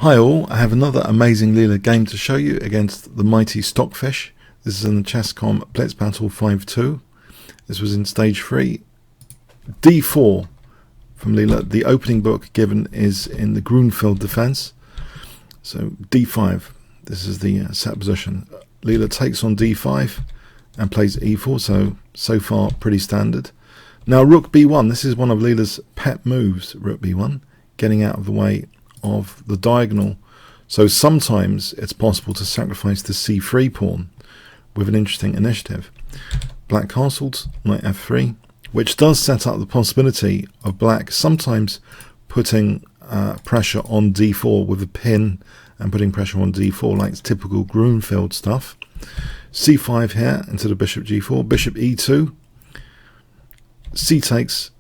Hi all, I have another amazing Leela game to show you against the mighty Stockfish. This is in the Chess.com Blitz Battle 5-2. This was in stage 3. D4 from Leela. The opening book given is in the Gruenfeld defense. So D5, this is the set position. Leela takes on D5 and plays E4, so far pretty standard. Now Rook B1, this is one of Leela's pet moves, Rook B1, getting out of the way of the diagonal. So sometimes it's possible to sacrifice the C3 pawn with an interesting initiative. Black castled, knight F3, which does set up the possibility of black sometimes putting pressure on D4 with a pin and putting pressure on D4 like it's typical Gruenfeld stuff. C5 here into the bishop G4, bishop E2, C takes,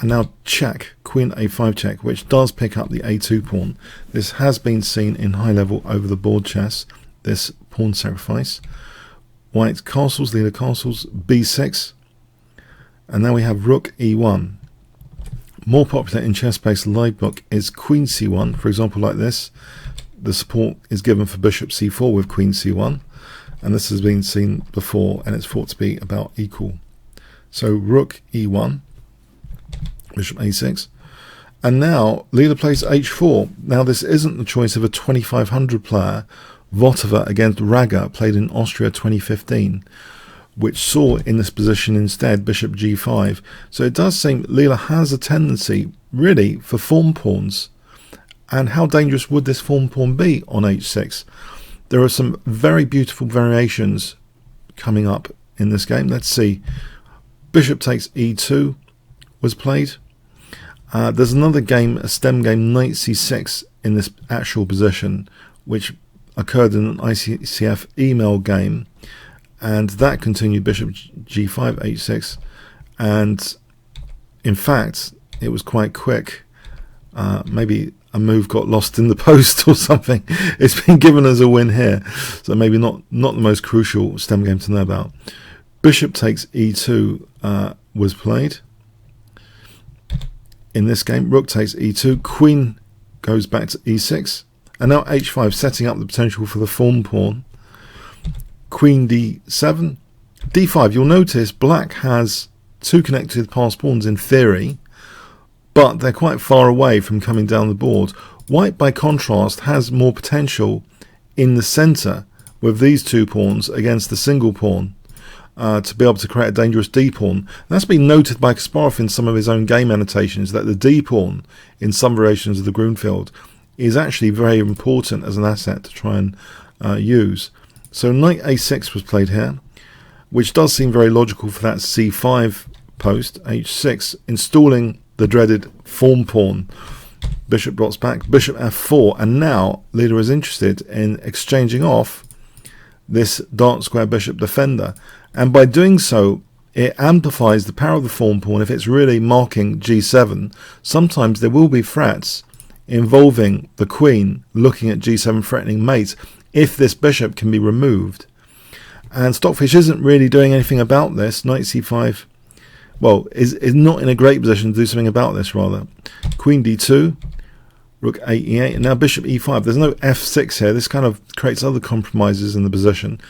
and now check, queen A5 check, which does pick up the A2 pawn. This has been seen in high level over the board chess, this pawn sacrifice. White castles, Leela castles, B6, and now we have Rook E1. More popular in chess-based live book is Queen C1, for example like this. The support is given for Bishop C4 with Queen C1, and this has been seen before and it's thought to be about equal. So Rook E1, Bishop A6, and now Leela plays H4. Now this isn't the choice of a 2500 player. Votova against Raga played in Austria 2015, which saw in this position instead Bishop G5. So it does seem Leela has a tendency really for form pawns. And how dangerous would this form pawn be on H6? There are some very beautiful variations coming up in this game. Let's see. Bishop takes E2 was played. There's another game, a stem game, knight C6 in this actual position, which occurred in an ICCF email game, and that continued bishop G5, H6, and in fact it was quite quick. Maybe a move got lost in the post or something. It's been given as a win here, so maybe not the most crucial stem game to know about. Bishop takes E2 was played. In this game, Rook takes E2, Queen goes back to E6, and now H5, setting up the potential for the form pawn. Queen D7, D5. You'll notice Black has two connected passed pawns in theory, but they're quite far away from coming down the board. White, by contrast, has more potential in the centre with these two pawns against the single pawn. To be able to create a dangerous D pawn. And that's been noted by Kasparov in some of his own game annotations, that the D pawn in some variations of the Gruenfeld is actually very important as an asset to try and use. So knight A6 was played here, which does seem very logical for that C5 post. H6, installing the dreaded form pawn. Bishop drops back, bishop F4, and now Leela is interested in exchanging off this dark square bishop defender, and by doing so it amplifies the power of the form pawn if it's really marking G7. Sometimes there will be threats involving the queen looking at G7 threatening mate if this bishop can be removed, and Stockfish isn't really doing anything about this. Knight C5, well, is not in a great position to do something about this, rather. Queen D2, Rook E8, and now Bishop E5. There's no F6 here. This kind of creates other compromises in the position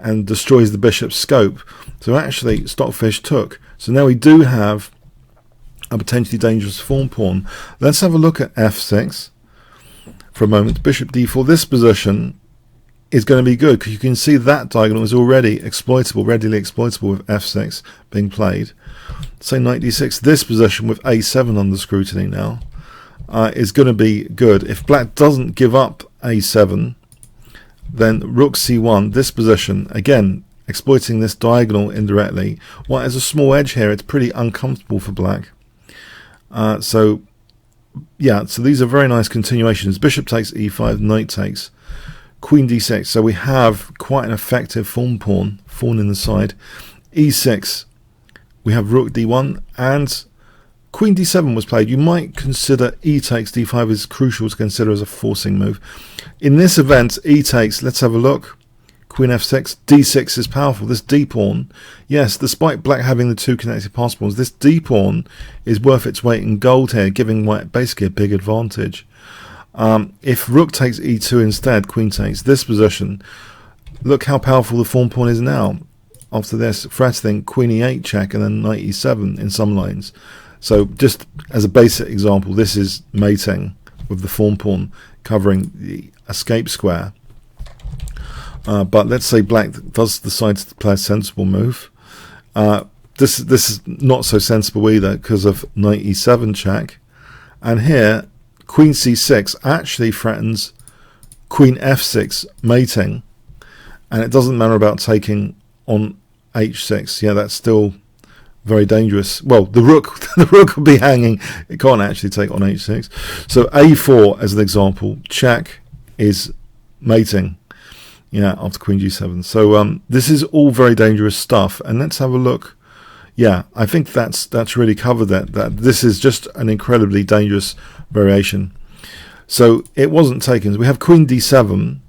and destroys the bishop's scope. So actually Stockfish took. So now we do have a potentially dangerous form pawn. Let's have a look at F6 for a moment. Bishop D4. This position is going to be good because you can see that diagonal is already exploitable, readily exploitable with F6 being played. Say Knight D6. This position with A7 under scrutiny now is going to be good. If Black doesn't give up A7, then Rook C1, this position, again, exploiting this diagonal indirectly. White has a small edge here. It's pretty uncomfortable for Black. So these are very nice continuations. Bishop takes E5, Knight takes, Queen D6. So we have quite an effective form pawn in the side. E6, we have Rook D1, and Queen D7 was played. You might consider E takes D5 is crucial to consider as a forcing move. In this event, E takes, let's have a look. queen f6, d6 is powerful. This d pawn, yes, despite black having the two connected pass pawns, this d pawn is worth its weight in gold here, giving white basically a big advantage. If rook takes e2 instead, queen takes this position, look how powerful the form pawn is now. After this, threatening queen e8 check and then knight e7 in some lines. So just as a basic example, this is mating with the form pawn covering the escape square. But let's say black does decide to play a sensible move. This is not so sensible either because of knight e7 check. And here, queen c6 actually threatens queen f6 mating. And it doesn't matter about taking on h6. Yeah, that's still very dangerous. Well, the rook will be hanging. It can't actually take on h6. So a4 as an example, check is mating. Yeah, after queen g7. So this is all very dangerous stuff. And let's have a look. Yeah, I think that's really covered that this is just an incredibly dangerous variation. So it wasn't taken. So we have queen d7.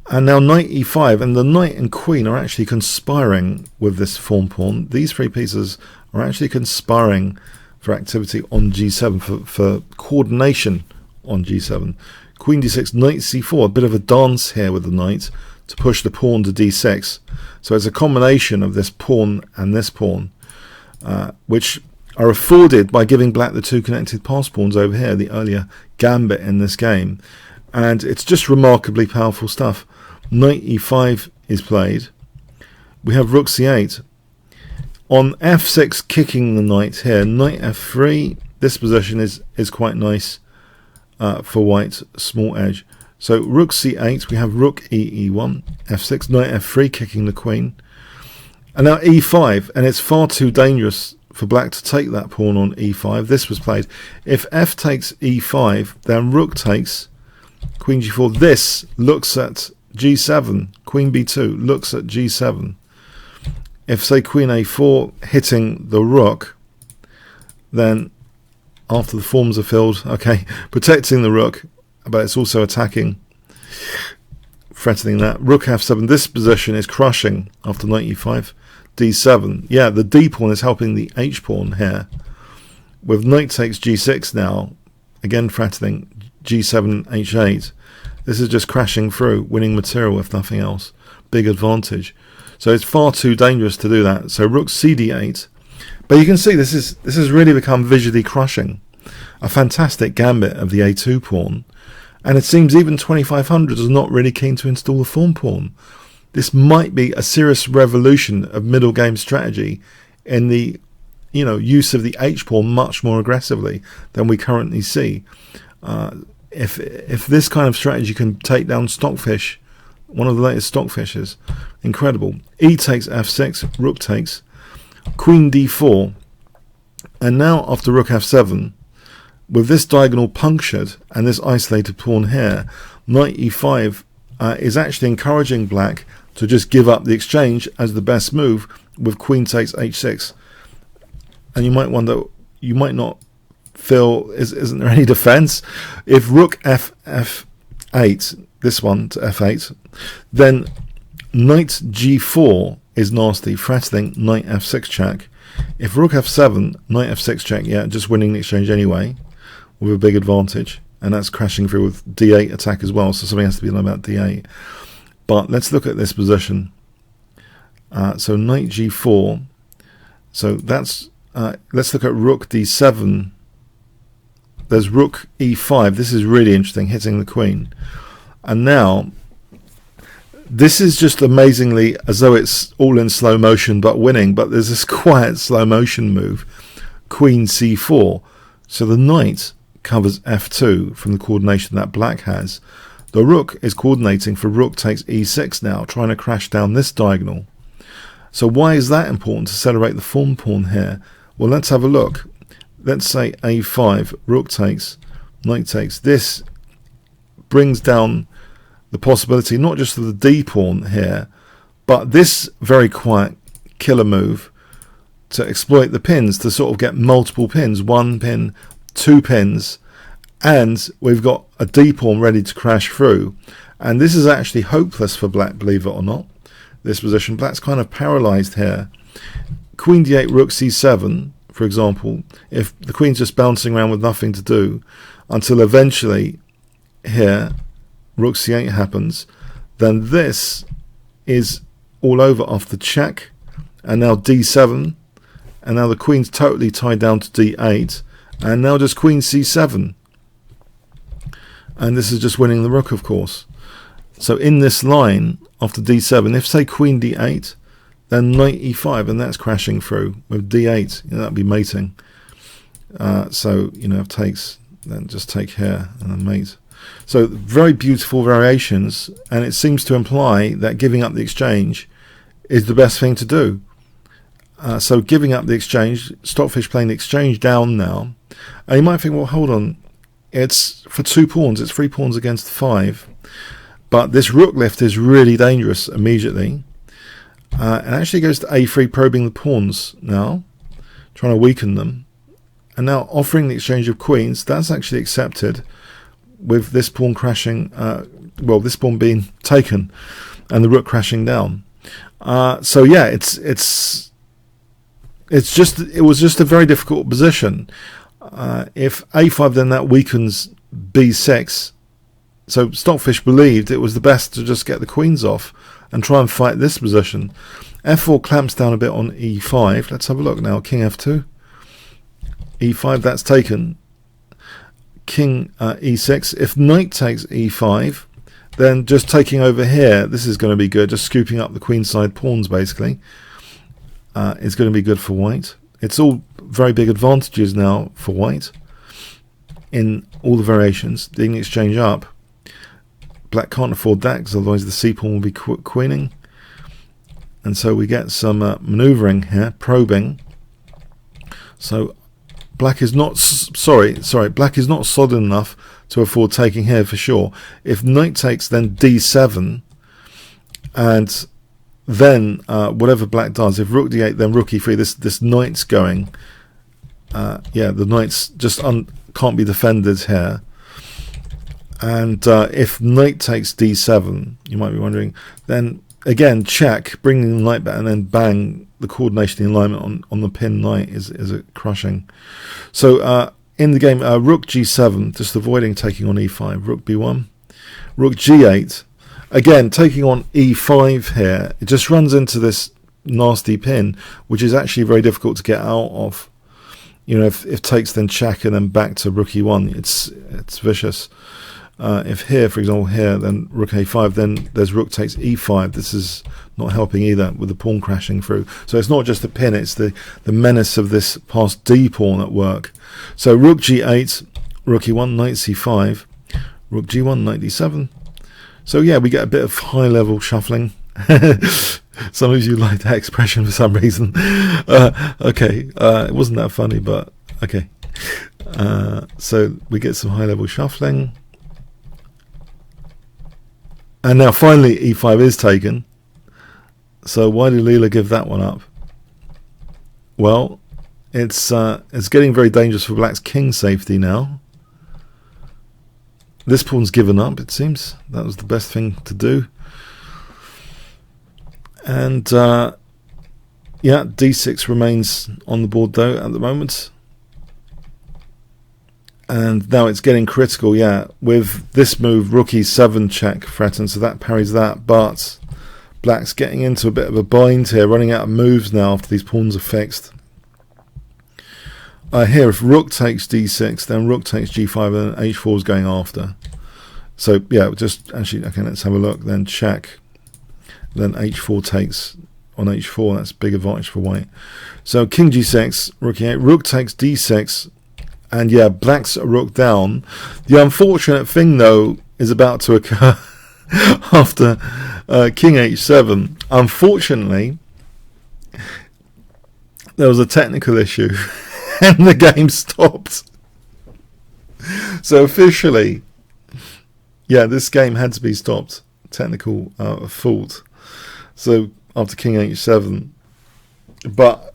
And now knight e5, and the knight and queen are actually conspiring with this form pawn. These three pieces are actually conspiring for activity on g7, for coordination on g7. Queen d6, knight c4, a bit of a dance here with the knight to push the pawn to d6. So it's a combination of this pawn and this pawn, which are afforded by giving black the two connected pass pawns over here, the earlier gambit in this game. And it's just remarkably powerful stuff. Knight e5 is played. We have rook c8. On f6, kicking the knight here. Knight f3. This position is quite nice for white, small edge. So rook c8. We have rook e1. f6. Knight f3, kicking the queen. And now e5. And it's far too dangerous for black to take that pawn on e5. This was played. If f takes e5, then rook takes queen g4. This looks at g7. Queen b2 looks at g7. If, say, queen a4 hitting the rook, then after the forms are filled, okay, protecting the rook, but it's also attacking, threatening that. Rook f7. This position is crushing after knight e5. d7. Yeah, the d pawn is helping the h pawn here. With knight takes g6 now, again threatening g7, h8. This is just crashing through, winning material if nothing else. Big advantage. So it's far too dangerous to do that. So rook cd8. But you can see this has really become visually crushing. A fantastic gambit of the a2 pawn. And it seems even 2500 is not really keen to install the form pawn. This might be a serious revolution of middle game strategy in the use of the h pawn much more aggressively than we currently see. If this kind of strategy can take down Stockfish, one of the latest Stockfishes, incredible. E takes f6, rook takes, queen d4, and now after rook f7, with this diagonal punctured and this isolated pawn here, knight e5 is actually encouraging black to just give up the exchange as the best move with queen takes h6. And you might wonder, you might not feel, isn't there any defense? If rook f8, this one to f8, then knight g4 is nasty, threatening knight f6 check. If rook f7, knight f6 check, yeah, just winning the exchange anyway, with a big advantage, and that's crashing through with d8 attack as well, so something has to be done about d8. But let's look at this position. So knight g4, so that's, let's look at rook d7. There's rook e5. This is really interesting, hitting the queen. And now, this is just amazingly as though it's all in slow motion but winning, but there's this quiet slow motion move, queen c4. So the knight covers f2 from the coordination that black has. The rook is coordinating for rook takes e6 now, trying to crash down this diagonal. So why is that important to celebrate the form pawn here? Well, let's have a look. Let's say a5, rook takes, knight takes. This brings down the possibility not just of the d pawn here, but this very quiet killer move to exploit the pins, to sort of get multiple pins, 1 pin, 2 pins, and we've got a d pawn ready to crash through. And this is actually hopeless for black, believe it or not. This position, black's kind of paralyzed here. Queen d8, rook c7, for example, if the queen's just bouncing around with nothing to do until eventually here rook c8 happens, then this is all over after check, and now d7, and now the queen's totally tied down to d8, and now just queen c7, and this is just winning the rook, of course. So in this line after d7, if say queen d8, then knight e5, and that's crashing through with d8. That'd be mating. So if takes, then just take here and then mate. So very beautiful variations, and it seems to imply that giving up the exchange is the best thing to do. So giving up the exchange, Stockfish playing the exchange down now. And you might think, well, hold on, it's for 2 pawns, it's 3 pawns against 5. But this rook lift is really dangerous immediately. And actually goes to a3, probing the pawns now, trying to weaken them. And now offering the exchange of queens, that's actually accepted with this pawn crashing, this pawn being taken and the rook crashing down. So yeah, it was just a very difficult position. If a5, then that weakens b6. So Stockfish believed it was the best to just get the queens off and try and fight this position. f4 clamps down a bit on e5. Let's have a look now. King f2. e5, that's taken. King e6. If knight takes e5, then just taking over here, this is going to be good. Just scooping up the queenside pawns, basically. It's going to be good for white. It's all very big advantages now for white in all the variations. Digging the exchange up. Black can't afford that because otherwise the c pawn will be queening. And so we get some maneuvering here, probing. So black is not black is not solid enough to afford taking here for sure. If knight takes, then d7, and then whatever black does, if rook d8, then rook e3, this knight's going. The knight's just can't be defended here. And if knight takes d7, you might be wondering, then again check, bringing the knight back, and then bang, the coordination, the alignment on the pin knight is crushing. So in the game, rook g7, just avoiding taking on e5, rook b1, rook g8, again taking on e5 here. It just runs into this nasty pin, which is actually very difficult to get out of. If takes, then check, and then back to rook e1, it's vicious. If here, for example, here, then rook a5, then there's rook takes e5. This is not helping either with the pawn crashing through. So it's not just the pin, it's the menace of this passed d pawn at work. So rook g8, rook e1, knight c5, rook g1, knight d7. So yeah, we get a bit of high level shuffling. Some of you like that expression for some reason. Okay, it wasn't that funny, but okay. So we get some high level shuffling. And now finally e5 is taken. So why did Leela give that one up? Well, it's getting very dangerous for black's king safety now. This pawn's given up, it seems. That was the best thing to do. And d6 remains on the board though at the moment. And now it's getting critical, with this move, rook e7 check threatened, so that parries that, but black's getting into a bit of a bind here, running out of moves now after these pawns are fixed. Here, if rook takes d6, then rook takes g5, and h4 is going after. So, just actually, okay, let's have a look, then check. Then h4 takes on h4, that's a big advantage for white. So, king g6, rook e8, rook takes d6, and black's rook down. The unfortunate thing though is about to occur after king h7. Unfortunately, there was a technical issue and the game stopped. So officially, this game had to be stopped. Technical fault. So after king h7, but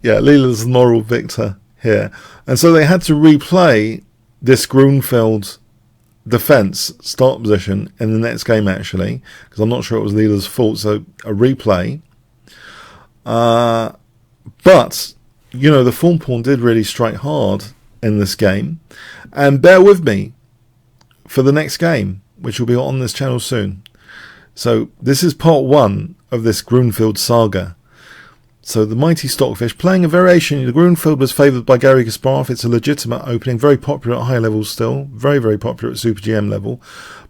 Leela's the moral victor here, and so they had to replay this Gruenfeld defense start position in the next game, actually, because I'm not sure it was Leela's fault, so a replay. But, you know, the form pawn did really strike hard in this game. And bear with me for the next game, which will be on this channel soon. So this is part 1 of this Gruenfeld saga. So the mighty Stockfish playing a variation. The Gruenfeld was favoured by Garry Kasparov. It's a legitimate opening, very popular at high levels still, very, very popular at Super GM level.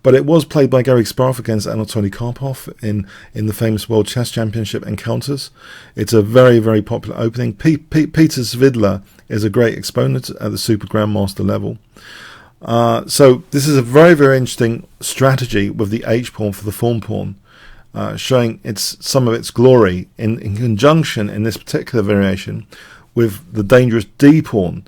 But it was played by Garry Kasparov against Anatoly Karpov in the famous World Chess Championship encounters. It's a very, very popular opening. Peter Svidler is a great exponent at the Super Grandmaster level. So this is a very, very interesting strategy with the H-pawn for the form pawn. Showing some of its glory in conjunction in this particular variation with the dangerous D-pawn.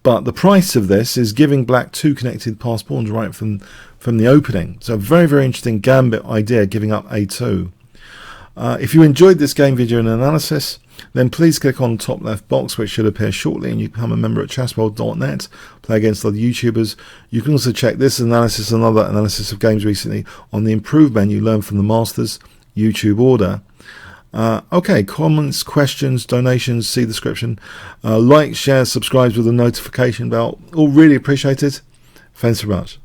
But the price of this is giving black 2 connected passed pawns right from the opening. So a very, very interesting gambit idea, giving up A2. If you enjoyed this game video and analysis, then please click on the top left box, which should appear shortly, and you become a member at chessworld.net, play against other YouTubers. You can also check this analysis and other analysis of games recently on the improved menu, Learn from the Masters YouTube order. Okay, comments, questions, donations, see the description. Like, share, subscribe with the notification bell. All really appreciated. Thanks very much.